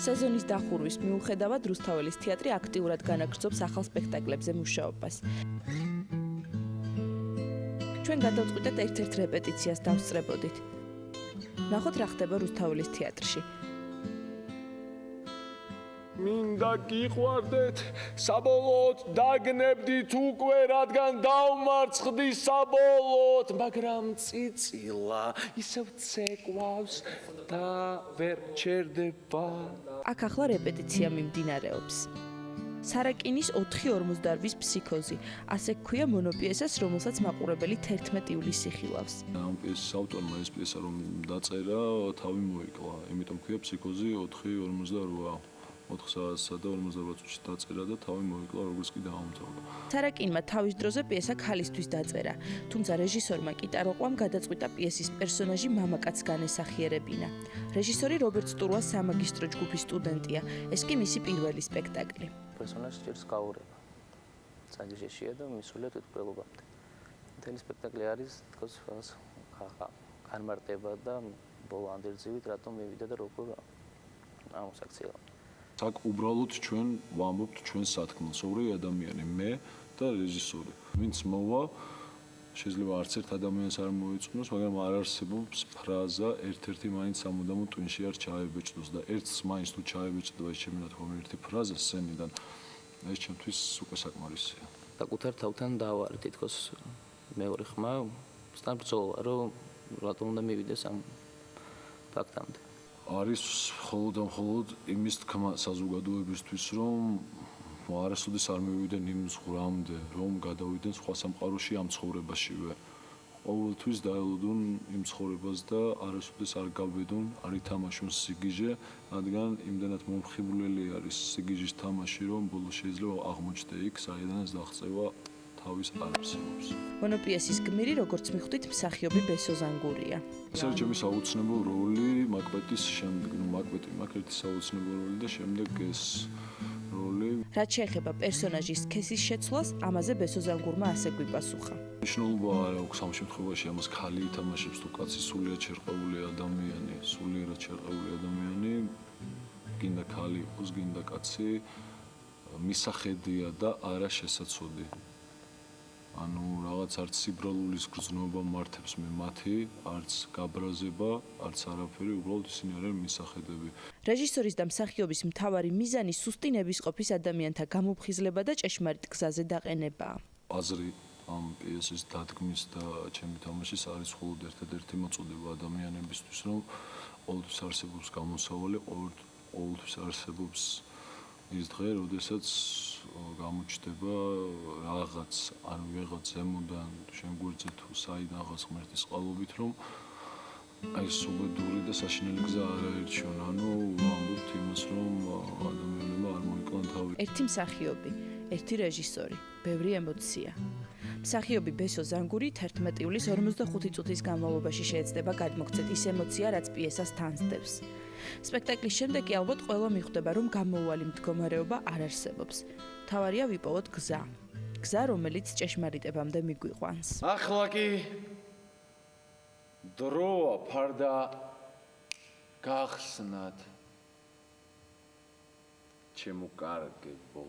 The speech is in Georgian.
სეზონის დახურვის მიუხედავად რუსთაველის თეატრი აქტიურად განაგრძობს ახალ სპექტაკლებზე მუშაობას. ჩვენ გადავწყვიტეთ ერთ-ერთ რეპეტიციას დავსწრებოდით. ნახოთ რა ხდება რუსთაველის თეატრში. მინდა გიყვარდეთ, საბოლოოდ დაგნებდით უკვე, რადგან დავმარცხდი საბოლოოდ, მაგრამ წიწილა ისევ ცეკვავს და ვერ ჩერდება. აქ ახლა რეპეტიცია მიმდინარეობს. სარაკინის 4:48 ფსიქოზი, ასე ჰქვია მონოპიესას, რომელსაც მაყურებელი 11 ივლისს იხილავს. ამ პიესის ავტორმა ეს პიესა რომ დაწერა, თავი მოიკლა, იმიტომ ჰქვია ფსიქოზი 4:48. 4 საათსა და 48 წუთში დაწერა და თავი მოიკლა, როგორც კი დაამთავრა. სარაკინმა თავის დროზე პიესა ქალისთვის დაწერა, თუმცა რეჟისორმა კიტაროყვამ გადაწყვიტა პიესის პერსონაჟი მამაკაცს განესახიერებინა. რეჟისორი რობერტ სტურვა სამაგისტრო ჯგუფის სტუდენტია, ეს კი მისი პირველი სპექტაკლი. პერსონაჟი ჭირს გაურება. საგიჟეშია და მისულია თვითმკვლელობამდე. მთელი სპექტაკლი არის თქოს განმარტება და ბოლო ანდერძივით რატომ მივიდა და როგორ ამოსაქციელა. აქ უბრალოდ ჩვენ ვამბობთ ჩვენ სათქმელს, ორი ადამიანი, მე და რეჟისორი. ვინც მოვა, შეიძლება არც ერთ ადამიანს არ მოეწონოს, მაგრამ არ არსებობს ფრაზა ერთ-ერთი მაინც სამუდამო ტვინში არ ჩაებეჭდოს და ერთს მაინც თუ ჩაებეჭდება ეს ჩემი ნათქვამი ერთი ფრაზა სცენიდან, ეს ჩემთვის უკვე საკმარისია. საკუთარ თავთან დავარ თითქოს მეორე ხმა სთან ბრძოლა, რომ რატომ უნდა მივიდეს ამ ფაქტამდე. არის მხოლოდ იმის თქმა საზოგადოებისთვის, რომ არასოდეს არ მივიდნენ იმ ზღვრამდე, რომ გადავიდნენ სხვა სამყაროში ამ ცხოვრებაშივე. ყოველთვის დაელოდონ იმ ცხოვრებას და არასოდეს არ გავედონ, არ ითამაშონ სიგიჟე, რადგან იმდანაც მომხიბვლელი არის სიგიჟის თამაში, რომ ბოლოს შეიძლება აღმოჩნდე იქ, საიდანაც დააღწევა თავის არაფსებს. მონოპიესის გმირი, როგორც მიხვდით, მსახიობი ბესო ზანგურია. ეს არის ჩემი საოცნებო როლი მაკბეტის შემდეგ, მაკბეტი მაქვს ერთი საოცნებო როლი და შემდეგ ეს როლი. რაც შეეხება პერსონაჟის სქესის შეცვლას, ამაზე ბესო ზანგურმა ასე გვიპასუხა. მნიშვნელობა არ აქვს ამ შემთხვევაში, ამას ხალი ითამაშებს თუ კაცი სულიად შერყეული ადამიანი, სულიერად შერყეული ადამიანი, გინდა ხალი იყოს, გინდა კაცი, მისახედია და არა შესაძვოდი. ანუ რაღაც არც სიბრალულის გრძნობა მართებს მე მათი, არც გაბრაზება, არც არაფერი, უბრალოდ ისინი არიან მისახედები. რეჟისორის და მსახიობის მთავარი მიზანი სუსტი ნებისყოფის ადამიანთა გამოფხიზლება და ჭეშმარიტ გზაზე დაყენებაა. აზრი ამ პიესის დადგმის და ჩემი თამაშის არის მხოლოდ ერთადერთი მოწოდება ადამიანებისთვის, რომ ყოველთვის არსებობს გამოსავალი, ყოველთვის არსებობს ის დღე, როდესაც გამოჩნდება რაღაც, ანუ ვიღაც ზემოდან შენ გვერდზე თუ საიდანღაც ღმერთის წყალობით, რომ აი ეს უბედური და საშინელი გზა არ აერჩიონ, ანუ ვამბობთ იმას, რომ ადამიანებმა არ მოიკლან თავი. ერთი მსახიობი, ერთი რეჟისორი, ბევრი ემოცია. მსახიობი ბესო ზანგური 11 ივლისს 45 წუთის განმავლობაში შეეცდება გადმოგცეთ ის ემოცია, რაც პიესას თანსდებს. სპექტაკლის შემდეგ კი ალბათ ყველა მიხვდება, რომ გამოუვალი მდგომარეობა არ არსებობს. თავარია ვიპოვოთ გზა. გზა, რომელიც ჭეშმარიტებამდე მიგვიყვანს. ახლა კი დროა ფარდა გახსნათ ჩემო კარგებო.